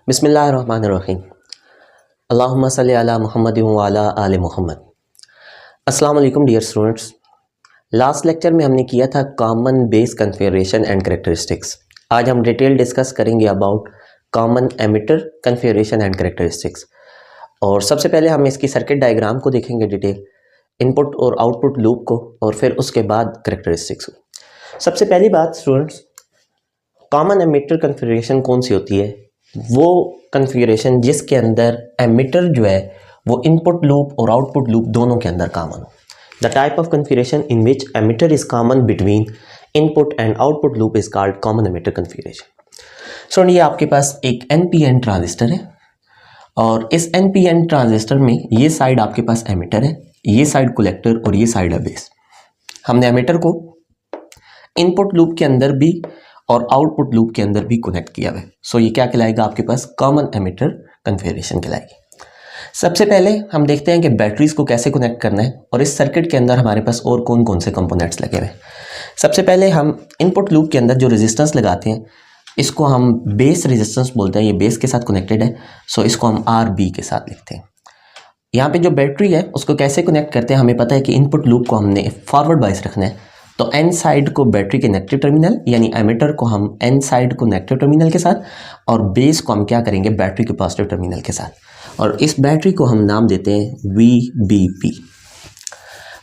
बिस्मिल्लाहिर्रहमानिर्रहीम। अल्लाहुम्मा सल्ली अला मुहम्मद व अला आले मुहम्मद। अस्सलाम वालेकुम डियर स्टूडेंट्स। लास्ट लेक्चर में हमने किया था common base configuration and characteristics. आज हम डिटेल डिस्कस करेंगे about common emitter configuration and characteristics. और सबसे पहले हम इसकी सर्किट डायग्राम को देखेंगे डिटेल, इनपुट और आउटपुट लूप को, और फिर उसके बाद कैरेक्टरिस्टिक्स को। सबसे पहली बात स्टूडेंट्स, कॉमन एमिटर कन्फिगरेशन कौन सी होती है? वो कन्फिगरेशन जिसके अंदर एमिटर जो है वो इनपुट लूप और आउटपुट लूप दोनों के अंदर कॉमन हो। The type of configuration in which emitter is common between input and output loop is called common emitter configuration. So ये आपके पास एक NPN ट्रांजिस्टर है और इस NPN ट्रांजिस्टर में ये साइड आपके पास एमिटर है, ये साइड कलेक्टर और ये साइड है बेस। हमने एमिटर को इनपुट लूप के अंदर भी और आउटपुट लूप के अंदर भी कनेक्ट किया है। सो ये क्या कहलाएगा? आपके पास कॉमन एमिटर कन्फिगरेशन कहलाएगी। सबसे पहले हम देखते हैं कि बैटरीज को कैसे कनेक्ट करना है और इस सर्किट के अंदर हमारे पास और कौन कौन से कंपोनेंट्स लगे हुए हैं। सबसे पहले हम इनपुट लूप के अंदर जो रेजिस्टेंस लगाते हैं इसको हम बेस रेजिस्टेंस बोलते हैं। ये बेस के साथ कनेक्टेड है, सो इसको हम RB के साथ लिखते हैं। यहाँ पे जो बैटरी है उसको कैसे कनेक्ट करते हैं? हमें पता है कि इनपुट लूप को हमने फॉरवर्ड बायस रखना है, तो N साइड को बैटरी के नेगेटिव टर्मिनल यानी एमिटर को हम N साइड को नेगेटिव टर्मिनल के साथ और बेस को हम क्या करेंगे? बैटरी के पॉजिटिव टर्मिनल के साथ। और इस बैटरी को हम नाम देते हैं VBP।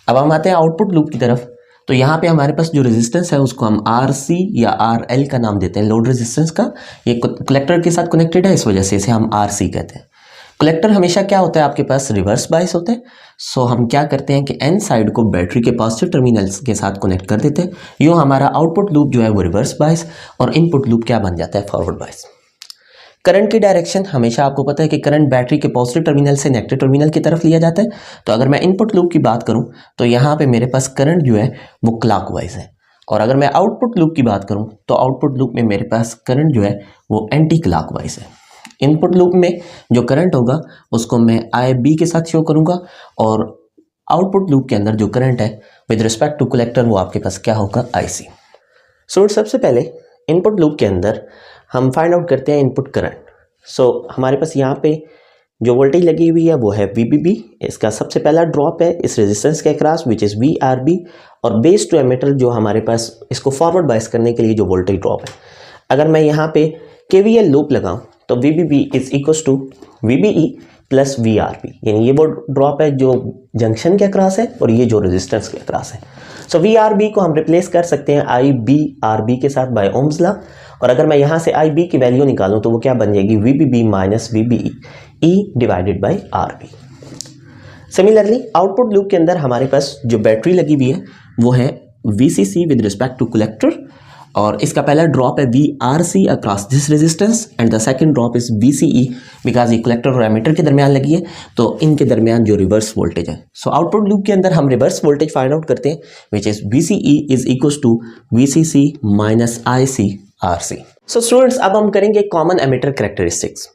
अब हम आते हैं आउटपुट लूप की तरफ। तो यहाँ पे हमारे पास जो रेजिस्टेंस है उसको हम RC या RL का नाम देते हैं, लोड रेजिस्टेंस का। ये कलेक्टर के साथ कनेक्टेड है, इस वजह से इसे हम RC कहते हैं। कलेक्टर हमेशा क्या होता है? आपके पास रिवर्स बायस होते हैं। सो हम क्या करते हैं कि N साइड को बैटरी के पॉजिटिव टर्मिनल्स के साथ कनेक्ट कर देते हैं। यूँ हमारा आउटपुट लूप जो है वो रिवर्स बायस और इनपुट लूप क्या बन जाता है? फॉरवर्ड बायस। करंट की डायरेक्शन हमेशा आपको पता है कि करंट बैटरी के पॉजिटिव टर्मिनल से नेगेटिव टर्मिनल की तरफ लिया जाता है। तो अगर मैं इनपुट लूप की बात करूँ तो यहाँ पे मेरे पास करंट जो है वो क्लॉकवाइज है, और अगर मैं आउटपुट लूप की बात करूँ तो आउटपुट लूप में मेरे पास करंट जो है वो एंटी क्लॉकवाइज है। इनपुट लूप में जो करंट होगा उसको मैं IB के साथ शो करूंगा, और आउटपुट लूप के अंदर जो करंट है विद रिस्पेक्ट टू कलेक्टर वो आपके पास क्या होगा? IC। सो सबसे पहले इनपुट लूप के अंदर हम फाइंड आउट करते हैं इनपुट करंट। सो हमारे पास यहाँ पे जो वोल्टेज लगी हुई है वो है VBB। इसका सबसे पहला ड्रॉप है इस रेजिस्टेंस के अक्रॉस विच इज़ VRB, और बेस टू एमिटर जो हमारे पास इसको फॉरवर्ड बायस करने के लिए जो वोल्टेज ड्रॉप है, अगर मैं यहाँ पे KVL लूप लगाऊं तो VBB is equal to VBE plus VRB, यानी ये वो ड्रॉप है जो जंक्शन के अक्रॉस है और ये जो रेजिस्टेंस के अक्रॉस है। सो VRB को हम रिप्लेस कर सकते हैं IBRB के साथ बाय ओम्स लॉ, और अगर मैं यहाँ से IB की वैल्यू निकालूं तो वो क्या बन जाएगी? VBB minus VBE E divided by RB। Similarly output loop के अंदर हमारे पास जो बैटरी लगी हुई है वो है VCC with respect to collector, और इसका पहला ड्रॉप है VRC across this resistance and the second drop is VCE because ये कलेक्टर और एमिटर के दरमियान लगी है, तो इनके दरमियान जो रिवर्स वोल्टेज है। सो आउटपुट लूप के अंदर हम रिवर्स वोल्टेज फाइंड आउट करते हैं which is VCE is equal to VCC minus IC RC। So students अब हम करेंगे common emitter characteristics.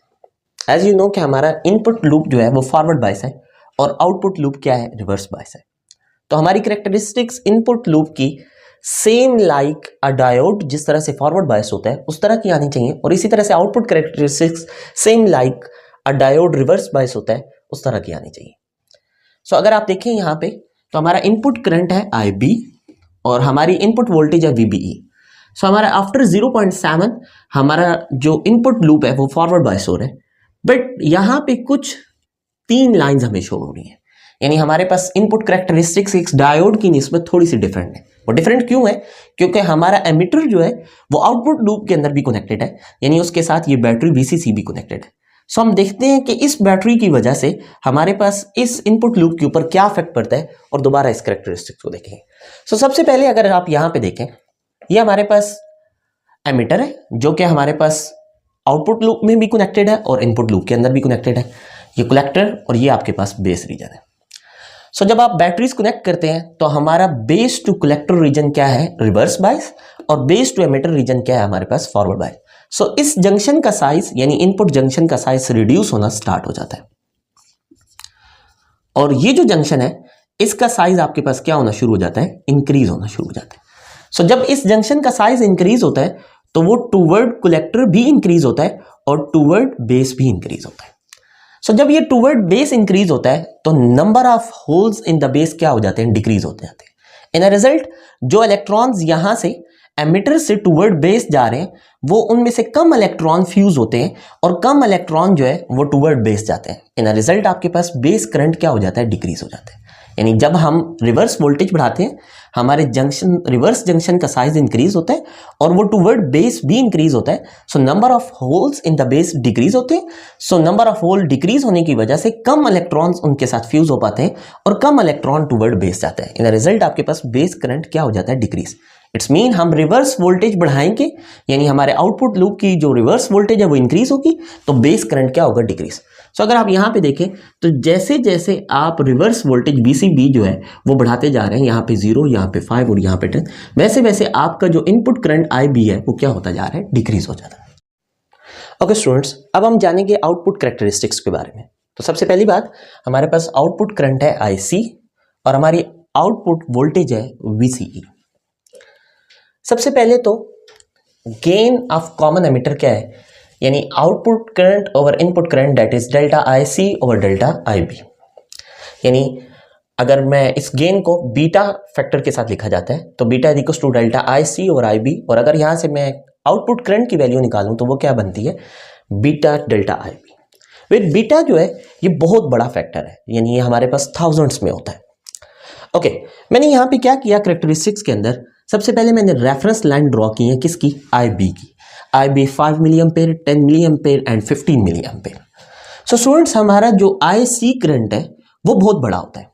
As you know कि हमारा इनपुट लूप जो है वो फॉरवर्ड बायस है और आउटपुट लूप क्या है? रिवर्स बायस है। तो हमारी कैरेक्टरिस्टिक्स इनपुट लूप की सेम लाइक अ डायोड जिस तरह से फॉरवर्ड बायस होता है उस तरह की आनी चाहिए, और इसी तरह से आउटपुट कैरेक्टरिस्टिक्स सेम लाइक अ डायोड रिवर्स बायस होता है उस तरह की आनी चाहिए। सो अगर आप देखें यहाँ पे तो हमारा इनपुट करंट है IB और हमारी इनपुट वोल्टेज है VBE। सो हमारा आफ्टर 0.7 हमारा जो इनपुट लूप है वो फॉरवर्ड बायस हो रहा है, बट यहाँ पे कुछ 3 लाइन्स हमें शो हो रही है, यानी हमारे पास इनपुट कैरेक्टरिस्टिक्स एक डायोड की निस्बत थोड़ी सी डिफरेंट है। वो डिफरेंट क्यों है? क्योंकि हमारा एमिटर जो है वो आउटपुट लूप के अंदर भी कनेक्टेड है, यानी उसके साथ ये बैटरी VCC भी कनेक्टेड है। सो हम देखते हैं कि इस बैटरी की वजह से हमारे पास इस इनपुट लूप के ऊपर क्या इफेक्ट पड़ता है, और दोबारा इस कैरेक्टरिस्टिक्स को देखेंगे। सो सबसे पहले अगर आप यहाँ पे देखें, ये हमारे पास एमिटर है जो कि हमारे पास आउटपुट लूप में भी कनेक्टेड है और इनपुट लूप के अंदर भी कनेक्टेड है। ये कलेक्टर और ये आपके पास बेस रीजन है। सो जब आप बैटरीज कनेक्ट करते हैं तो हमारा बेस टू कलेक्टर रीजन क्या है? रिवर्स बायस, और बेस टू एमिटर रीजन क्या है? हमारे पास फॉरवर्ड बायस। सो इस जंक्शन का साइज यानी इनपुट जंक्शन का साइज रिड्यूस होना स्टार्ट हो जाता है, और ये जो जंक्शन है इसका साइज आपके पास क्या होना शुरू हो जाता है? इंक्रीज होना शुरू हो जाता है। सो जब इस जंक्शन का साइज इंक्रीज होता है तो वो टूवर्ड कलेक्टर भी इंक्रीज होता है और टूवर्ड बेस भी इंक्रीज होता है। सो जब ये टूवर्ड बेस इंक्रीज होता है तो number of holes in the base क्या हो जाते हैं, डिक्रीज होते जाते हैं। इन अ रिजल्ट जो इलेक्ट्रॉन्स यहां से एमिटर से टूवर्ड बेस जा रहे हैं वो उनमें से कम इलेक्ट्रॉन फ्यूज होते हैं और कम इलेक्ट्रॉन जो है वो टूवर्ड बेस जाते हैं। इन अ रिजल्ट आपके पास बेस करंट क्या हो जाता है, डिक्रीज हो जाता है। यानी जब हम रिवर्स वोल्टेज बढ़ाते हैं हमारे जंक्शन रिवर्स जंक्शन का साइज इंक्रीज होता है और वो टूवर्ड बेस भी इंक्रीज होता है। So number of holes in the base decrease होते हैं। So number of hole decrease होने की वजह से कम इलेक्ट्रॉन्स उनके साथ फ्यूज हो पाते हैं और कम इलेक्ट्रॉन टूवर्ड बेस जाता है। इन द रिजल्ट आपके पास बेस करंट क्या हो जाता है, डिक्रीज। इट्स मीन हम रिवर्स वोल्टेज बढ़ाएंगे यानी हमारे आउटपुट लूप की जो रिवर्स वोल्टेज है वो इंक्रीज होगी तो बेस करंट क्या होगा, डिक्रीज। सो अगर आप यहाँ पे देखें तो जैसे जैसे आप रिवर्स वोल्टेज VCB जो है वो बढ़ाते जा रहे हैं, यहाँ पे 0, यहाँ पे 5 और यहाँ पे 10, वैसे वैसे आपका जो इनपुट करंट IB है वो क्या होता जा रहा है, डिक्रीज हो जाता है। ओके स्टूडेंट्स, अब हम जानेंगे आउटपुट कैरेक्टरिस्टिक्स के बारे में। तो सबसे पहली बात, हमारे पास आउटपुट करंट है IC और हमारी आउटपुट वोल्टेज है VCE। सबसे पहले तो गेन ऑफ कॉमन एमिटर क्या है, यानी output current over input current that is delta IC over delta IB। यानी अगर मैं इस गेन को बीटा फैक्टर के साथ लिखा जाता है तो beta is equal to delta IC over IB, और अगर यहाँ से मैं आउटपुट करंट की वैल्यू निकालूं तो वो क्या बनती है, beta delta IB। With beta जो है ये बहुत बड़ा फैक्टर है, यानी ये हमारे पास थाउजेंड्स में होता है। ओके, मैंने यहाँ पे क्या किया, कैरेक्टरिस्टिक्स के अंदर सबसे पहले मैंने रेफरेंस लाइन ड्रॉ की है, किसकी, IB की। IB 5 milliampere, 10 milliampere and 15 milliampere. So students, हमारा जो IC करंट है वो बहुत बड़ा होता है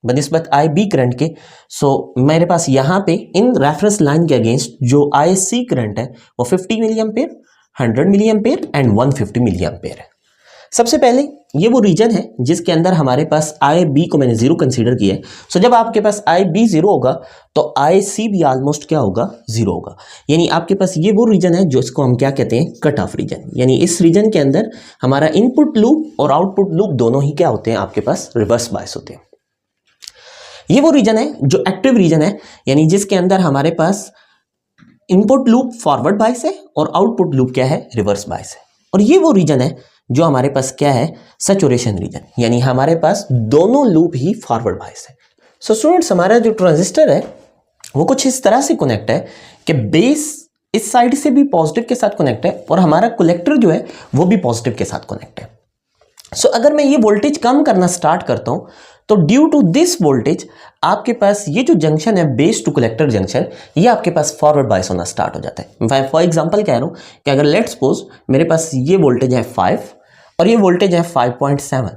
बनिस्बत IB करंट के। सो मेरे पास यहाँ पे इन रेफरेंस लाइन के अगेंस्ट जो IC करंट है वो 50 milliampere, 100 milliampere and 150 milliampere है। सबसे पहले ये वो रीजन है जिसके अंदर हमारे पास IB को मैंने 0 कंसीडर किया है। सो जब आपके पास IB 0 होगा तो IC भी ऑलमोस्ट क्या होगा, 0 होगा। यानी आपके पास ये वो रीजन है जो इसको हम क्या कहते हैं, कट ऑफ रीजन। यानी इस रीजन के अंदर हमारा इनपुट लूप और आउटपुट लूप दोनों ही क्या होते हैं, आपके पास रिवर्स बायस होते हैं। ये वो रीजन है जो एक्टिव रीजन है, यानी जिसके अंदर हमारे पास इनपुट लूप फॉरवर्ड बायस है और आउटपुट लूप क्या है, रिवर्स बायस है। और ये वो रीजन है जो हमारे पास क्या है, सैचुरेशन रीजन, यानी हमारे पास दोनों लूप ही फॉरवर्ड बायस है। सो स्टूडेंट्स, हमारा जो ट्रांजिस्टर है वो कुछ इस तरह से कनेक्ट है कि बेस इस साइड से भी पॉजिटिव के साथ कनेक्ट है और हमारा कलेक्टर जो है वो भी पॉजिटिव के साथ कनेक्ट है। सो अगर मैं ये वोल्टेज कम करना स्टार्ट करता हूं तो ड्यू टू दिस वोल्टेज आपके पास ये जो जंक्शन है बेस टू कलेक्टर जंक्शन, ये आपके पास फॉरवर्ड बायस होना स्टार्ट हो जाता है। मैं फॉर एग्जांपल कह रहा हूं कि अगर लेट्स सपोज मेरे पास ये वोल्टेज है 5 और ये वोल्टेज है 5.7,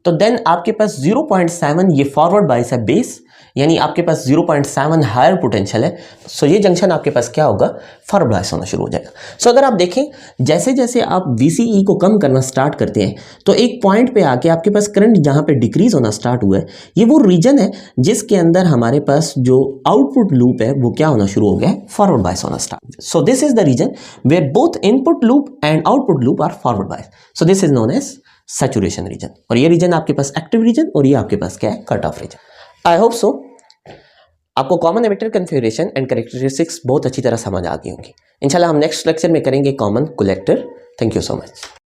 तो देन आपके पास 0.7 ये फॉरवर्ड बायस है बेस, यानी आपके पास 0.7 हायर पोटेंशियल है। सो ये जंक्शन आपके पास क्या होगा, फॉरवर्ड बायस होना शुरू हो जाएगा। सो अगर आप देखें जैसे जैसे आप VCE को कम करना स्टार्ट करते हैं तो एक पॉइंट पे आके आपके पास करंट जहां पे डिक्रीज होना स्टार्ट हुआ है, ये वो रीजन है जिसके अंदर हमारे पास जो आउटपुट लूप है वो क्या होना शुरू हो गया है, फॉरवर्ड बायस होना start. So this is the region where both input loop and output loop are forward bias. So this is known as saturation region, और ये रीजन आपके पास एक्टिव रीजन और ये आपके पास क्या है, cut off region. I hope so आपको common emitter configuration and characteristics बहुत अच्छी तरह समझ आ गई होंगी। इंशाल्लाह हम नेक्स्ट लेक्चर में करेंगे common collector. Thank you so much.